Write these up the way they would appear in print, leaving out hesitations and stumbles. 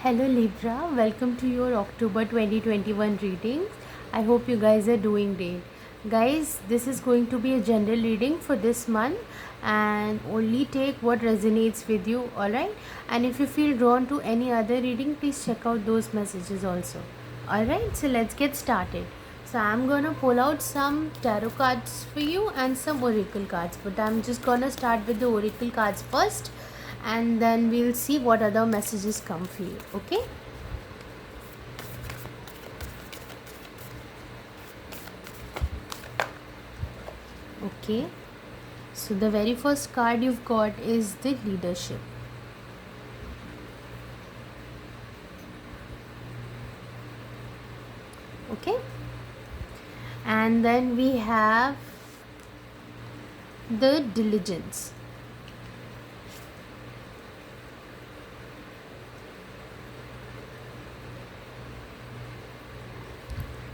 Hello Libra, welcome to your October 2021 readings. I hope you guys are doing great. Guys, this is going to be a general reading for this month and only take what resonates with you, alright? And if you feel drawn to any other reading, please check out those messages also. Alright, so let's get started. So I'm gonna pull out some tarot cards for you and some oracle cards, but I'm just gonna start with the oracle cards first and then we'll see what other messages come for you. Okay, so the very first card you've got is the leadership. Okay, and then we have the diligence.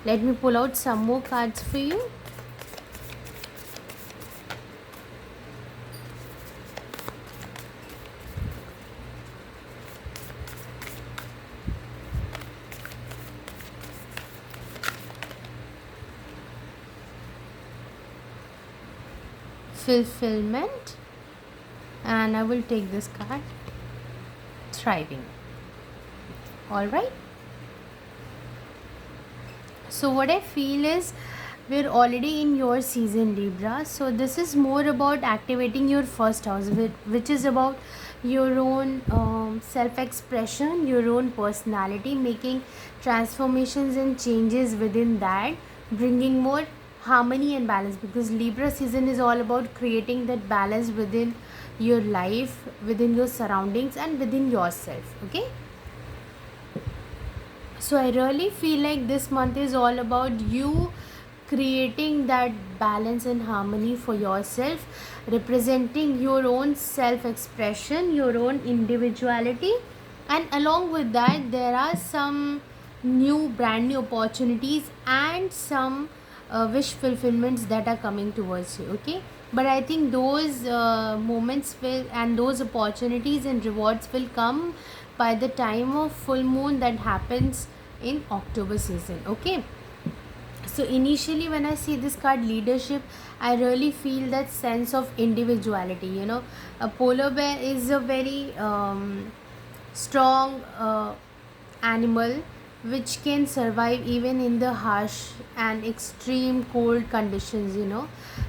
Let me pull out some more cards for you. Fulfillment, and I will take this card, thriving. All right, so what I feel is we're already in your season, Libra, so this is more about activating your first house, which is about your own self-expression, your own personality, making transformations and changes within that, bringing more harmony and balance, because Libra season is all about creating that balance within your life, within your surroundings and within yourself. Okay, so I really feel like this month is all about you creating that balance and harmony for yourself, representing your own self expression, your own individuality, and along with that there are some brand new opportunities and some wish fulfillments that are coming towards you. Okay, but I think those moments will, and those opportunities and rewards will come by the time of full moon that happens in October season. Okay, so initially when I see this card leadership, I really feel that sense of individuality. A polar bear is a very strong animal which can survive even in the harsh and extreme cold conditions.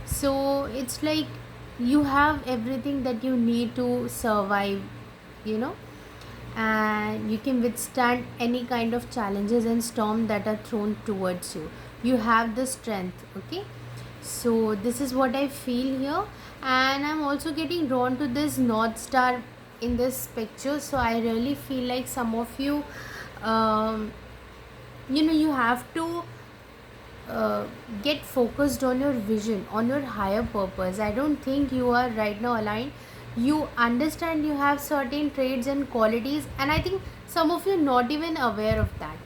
So it's like you have everything that you need to survive, you know and you can withstand any kind of challenges and storm that are thrown towards you. You have the strength. Okay, so this is what I feel here, and I'm also getting drawn to this north star in this picture. So I really feel like some of you, you have to get focused on your vision, on your higher purpose. I don't think you are right now aligned. You understand you have certain traits and qualities, and I think some of you not even aware of that.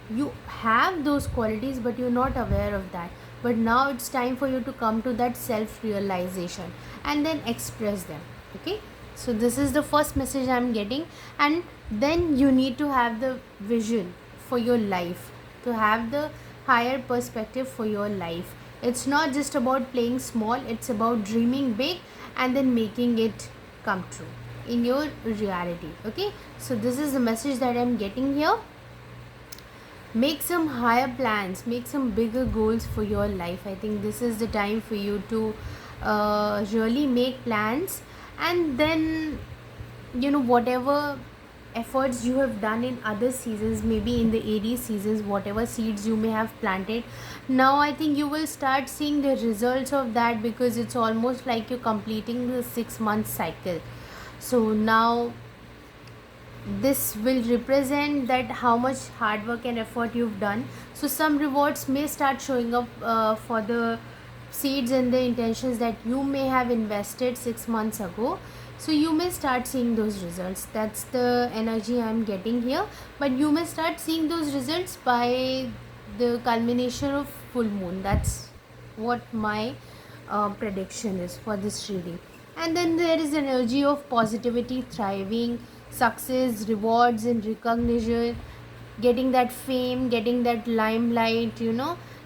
You have those qualities, but you're not aware of that. But now it's time for you to come to that self realization and then express them. Okay, so this is the first message I'm getting, and then you need to have the vision for your life, to have the higher perspective for your life. It's not just about playing small, it's about dreaming big and then making it come true in your reality. Okay, so this is the message that I'm getting here. Make some higher plans, make some bigger goals for your life. I think this is the time for you to really make plans, and then whatever efforts you have done in other seasons, maybe in the Aries seasons, whatever seeds you may have planted, now I think you will start seeing the results of that, because it's almost like you're completing the 6 month cycle. So now this will represent that how much hard work and effort you've done. So some rewards may start showing up for the seeds and the intentions that you may have invested 6 months ago. So you may start seeing those results. That's the energy I'm getting here. But you may start seeing those results by the culmination of full moon. That's what my prediction is for this reading. And then there is energy of positivity, thriving, success, rewards, and recognition, getting that fame, getting that limelight,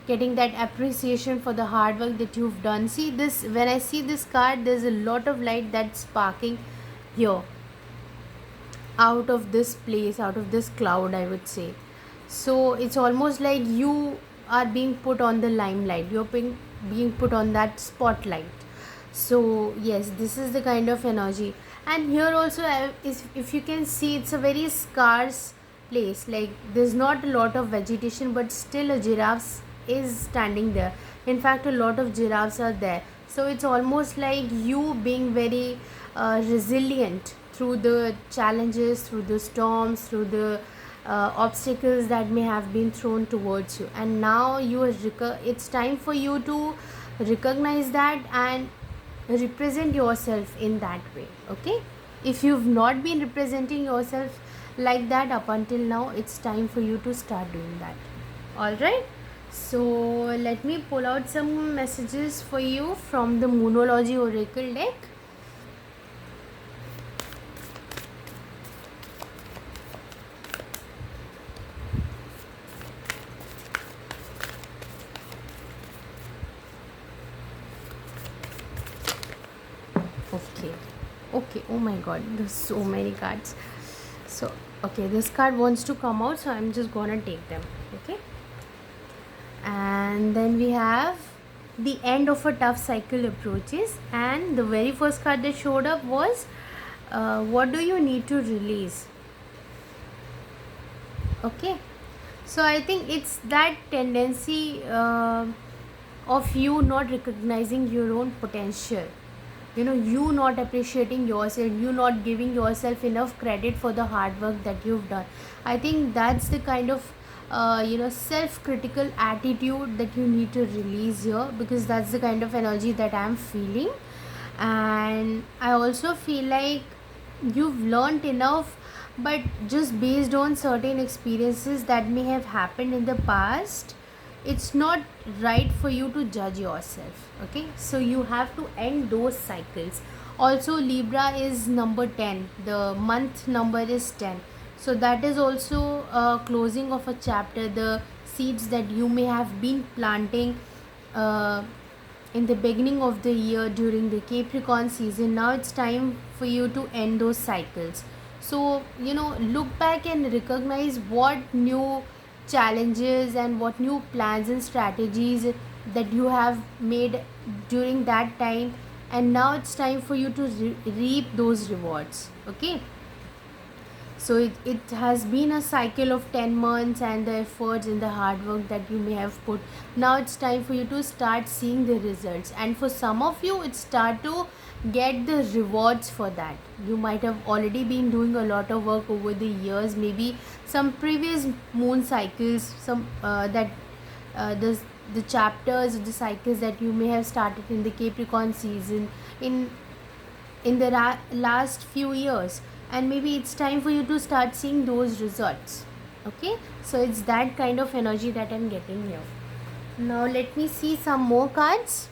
getting that appreciation for the hard work that you've done. See this, when I see this card, there's a lot of light that's sparking here, out of this place, out of this cloud, I would say. So it's almost like you are being put on the limelight, you're being put on that spotlight. So yes, this is the kind of energy. And here also, if you can see, it's a very scarce place, like there's not a lot of vegetation, but still a giraffe is standing there. In fact, a lot of giraffes are there. So it's almost like you being very resilient through the challenges, through the storms, through the obstacles that may have been thrown towards you. And now it's time for you to recognize that and represent yourself in that way. Okay, if you've not been representing yourself like that up until now, it's time for you to start doing that. All right, so let me pull out some messages for you from the Moonology Oracle deck. Okay, okay, oh my god, there's so many cards. So okay, this card wants to come out, so I'm just gonna take them. Okay, and then we have the end of a tough cycle approaches, and the very first card that showed up was what do you need to release. Okay, so I think it's that tendency of you not recognizing your own potential, you not appreciating yourself, you not giving yourself enough credit for the hard work that you've done. I think that's the kind of self-critical attitude that you need to release here, because that's the kind of energy that I'm feeling. And I also feel like you've learned enough, but just based on certain experiences that may have happened in the past, it's not right for you to judge yourself. Okay, so you have to end those cycles. Also, Libra is number 10, the month number is 10, so that is also a closing of a chapter. The seeds that you may have been planting uh, in the beginning of the year during the Capricorn season, now it's time for you to end those cycles. So look back and recognize what new challenges and what new plans and strategies that you have made during that time, and now it's time for you to reap those rewards. Okay, so it has been a cycle of 10 months, and the efforts and the hard work that you may have put, now it's time for you to start seeing the results. And for some of you, it's start to get the rewards for that. You might have already been doing a lot of work over the years, maybe some previous moon cycles, some that the chapters, the cycles that you may have started in the Capricorn season in the last few years, and maybe it's time for you to start seeing those results. Okay, so it's that kind of energy that I'm getting here. Now let me see some more cards.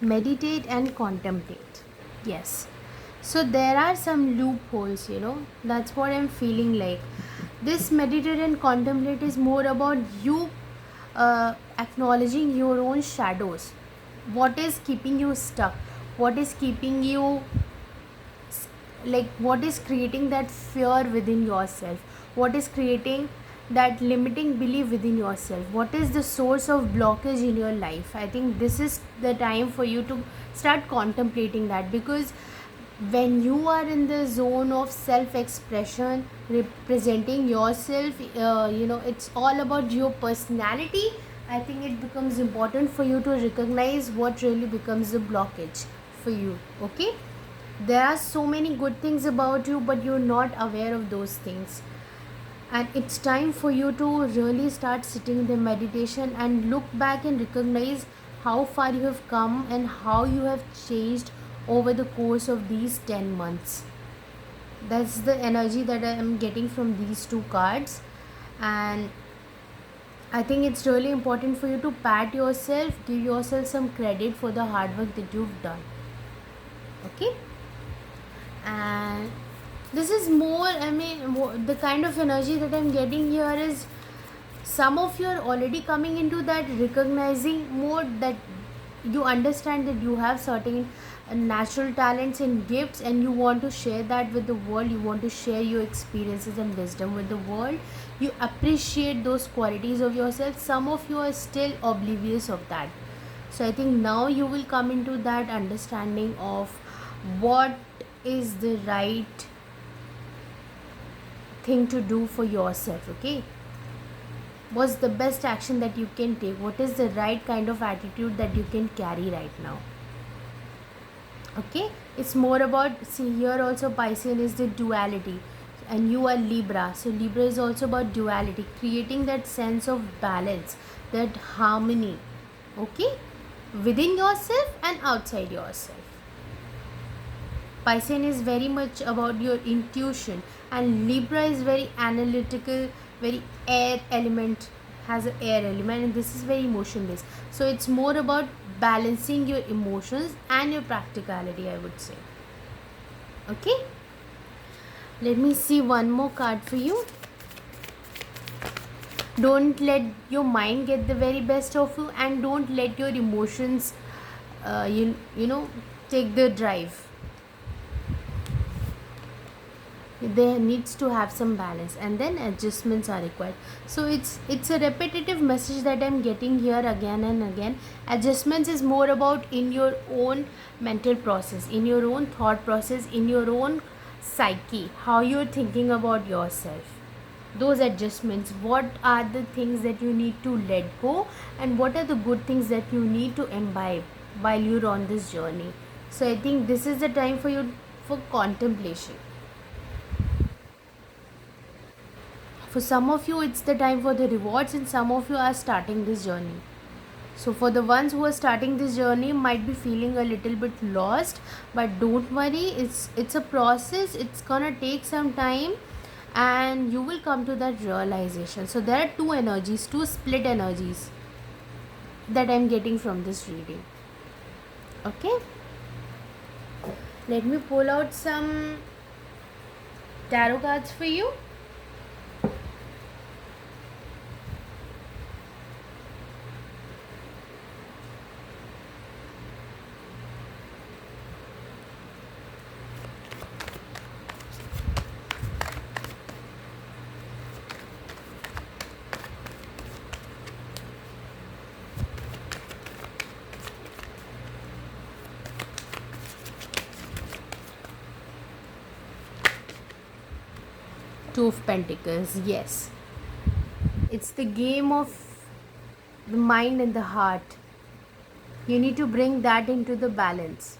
Meditate and contemplate. Yes, so there are some loopholes, that's what I'm feeling like. This meditate and contemplate is more about you acknowledging your own shadows. What is keeping you stuck? What is keeping you, like, what is creating that fear within yourself? What is creating that limiting belief within yourself? What is the source of blockage in your life? I think this is the time for you to start contemplating that, because when you are in the zone of self expression, representing yourself, it's all about your personality. I think it becomes important for you to recognize what really becomes the blockage for you. Okay, there are so many good things about you, but you're not aware of those things. And it's time for you to really start sitting in the meditation and look back and recognize how far you have come and how you have changed over the course of these 10 months. That's the energy that I am getting from these two cards. And I think it's really important for you to pat yourself, give yourself some credit for the hard work that you've done. Okay? And this is more, I mean, the kind of energy that I'm getting here is some of you are already coming into that recognizing mode, that you understand that you have certain natural talents and gifts, and you want to share that with the world. You want to share your experiences and wisdom with the world. You appreciate those qualities of yourself. Some of you are still oblivious of that. So I think now you will come into that understanding of what is the right thing to do for yourself. Okay, what's the best action that you can take, what is the right kind of attitude that you can carry right now. Okay, it's more about, see here also Piscean is the duality, and you are Libra, so Libra is also about duality, creating that sense of balance, that harmony, okay, within yourself and outside yourself. Piscean is very much about your intuition, and Libra is very analytical, very air element, has an air element, and this is very emotion based. So it's more about balancing your emotions and your practicality, I would say. Okay, let me see one more card for you. Don't let your mind get the very best of you, and don't let your emotions you know take the drive. There needs to have some balance, and then adjustments are required. So it's a repetitive message that I'm getting here again and again. Adjustments is more about in your own mental process, in your own thought process, in your own psyche, how you're thinking about yourself. Those adjustments, what are the things that you need to let go, and what are the good things that you need to imbibe while you're on this journey. So I think this is the time for you for contemplation. For some of you, it's the time for the rewards, and some of you are starting this journey. So for the ones who are starting this journey, might be feeling a little bit lost, but don't worry, it's a process. It's gonna take some time, and you will come to that realization. So there are two energies, two split energies that I'm getting from this reading. Okay, let me pull out some tarot cards for you. Two of Pentacles, yes. It's the game of the mind and the heart. You need to bring that into the balance.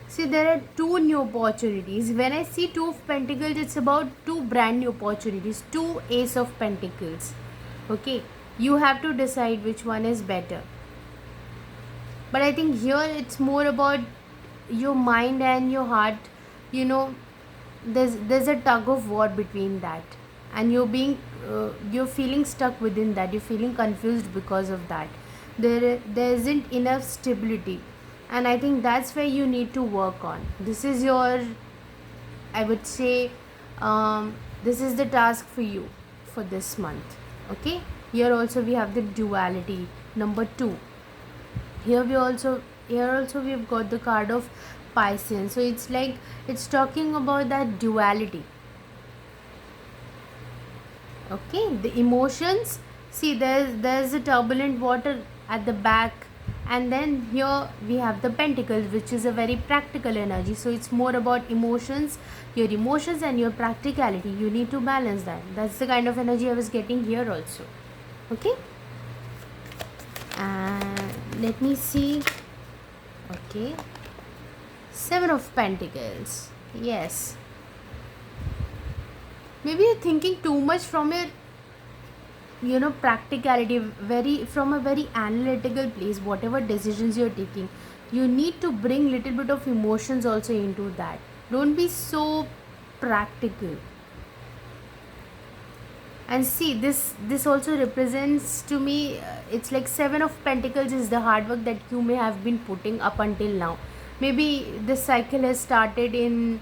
See, there are two new opportunities. When I see Two of Pentacles, it's about two brand new opportunities. Two Ace of Pentacles. Okay, you have to decide which one is better. But I think here it's more about your mind and your heart. You know, there's a tug of war between that, and you're feeling stuck within that. You're feeling confused because of that. There isn't enough stability, and I think that's where you need to work on. This is your, I would say, this is the task for you for this month. Okay, here also we have the duality number 2. Here also we've got the card of Piscean. So it's like it's talking about that duality. Okay, the emotions. See, there's a turbulent water at the back, and then here we have the Pentacles, which is a very practical energy. So it's more about emotions, your emotions and your practicality. You need to balance that. That's the kind of energy I was getting here also. Okay, and let me see. Okay, 7 of Pentacles. Yes, maybe you're thinking too much from your practicality, very from a very analytical place. Whatever decisions you're taking, you need to bring little bit of emotions also into that. Don't be so practical. And see, this also represents to me, it's like Seven of Pentacles is the hard work that you may have been putting up until now. Maybe this cycle has started in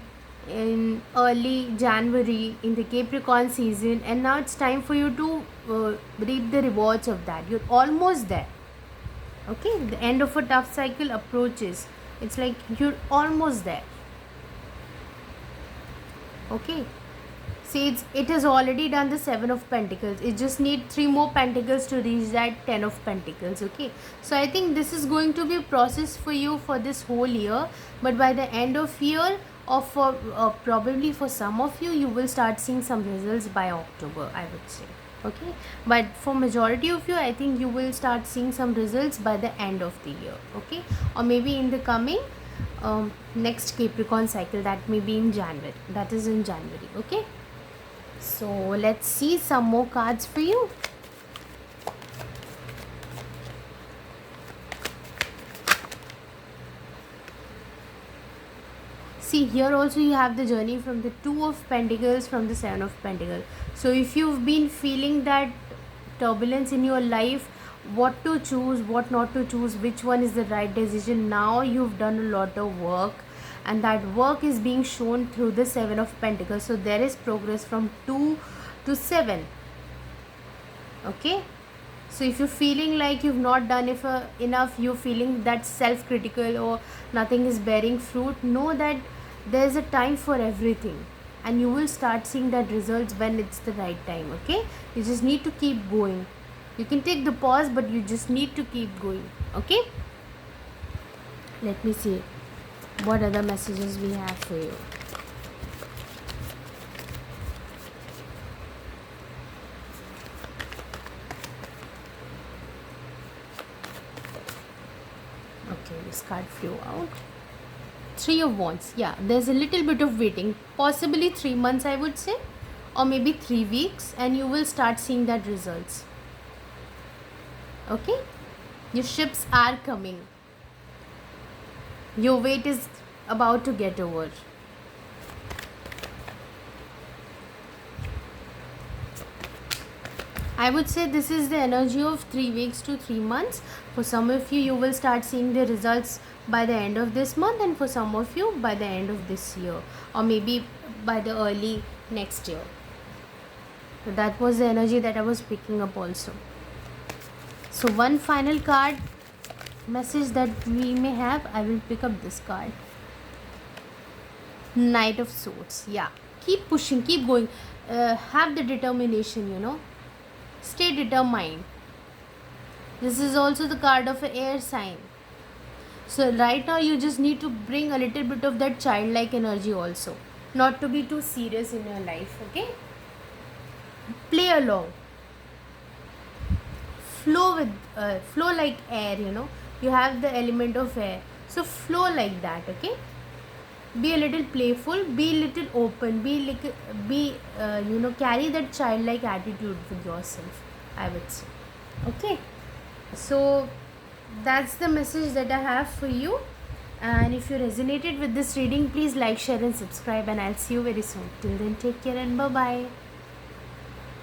early January in the Capricorn season, and now it's time for you to reap the rewards of that. You're almost there. Okay, the end of a tough cycle approaches. It's like you're almost there. Okay, see, it has already done the Seven of Pentacles. It just need three more pentacles to reach that Ten of Pentacles. Okay, so I think this is going to be a process for you for this whole year, but by the end of year, or for probably for some of you, you will start seeing some results by October, I would say. Okay, but for majority of you, I think you will start seeing some results by the end of the year. Okay, or maybe in the coming next Capricorn cycle, that may be in January. That is in January. Okay, so let's see some more cards for you. See, here also you have the journey from the Two of Pentacles, from the Seven of Pentacles. So if you've been feeling that turbulence in your life, what to choose, what not to choose, which one is the right decision, now you've done a lot of work, and that work is being shown through the Seven of Pentacles. So there is progress from 2 to 7. Okay, so if you're feeling like you've not done enough, you're feeling that self-critical or nothing is bearing fruit, know that there's a time for everything, and you will start seeing that results when it's the right time. Okay, you just need to keep going. You can take the pause, but you just need to keep going. Okay, let me see what other messages we have for you. Okay, this card flew out. Three of Wands. Yeah, there's a little bit of waiting, possibly 3 months, I would say, or maybe 3 weeks, and you will start seeing that results. Okay, your ships are coming. Your wait is about to get over. I would say this is the energy of 3 weeks to 3 months. For some of you, you will start seeing the results by the end of this month, and for some of you by the end of this year, or maybe by the early next year. So that was the energy that I was picking up also. So one final card message that we may have, I will pick up this card. Knight of Swords. Yeah, keep pushing, keep going, have the determination, stay determined. This is also the card of an air sign. So right now you just need to bring a little bit of that childlike energy also, not to be too serious in your life. Okay, play along, flow like air. You have the element of air, so flow like that. Okay, be a little playful, be a little open, carry that childlike attitude with yourself, I would say. Okay, so that's the message that I have for you. And if you resonated with this reading, please like, share and subscribe, and I'll see you very soon. Till then, take care and bye bye.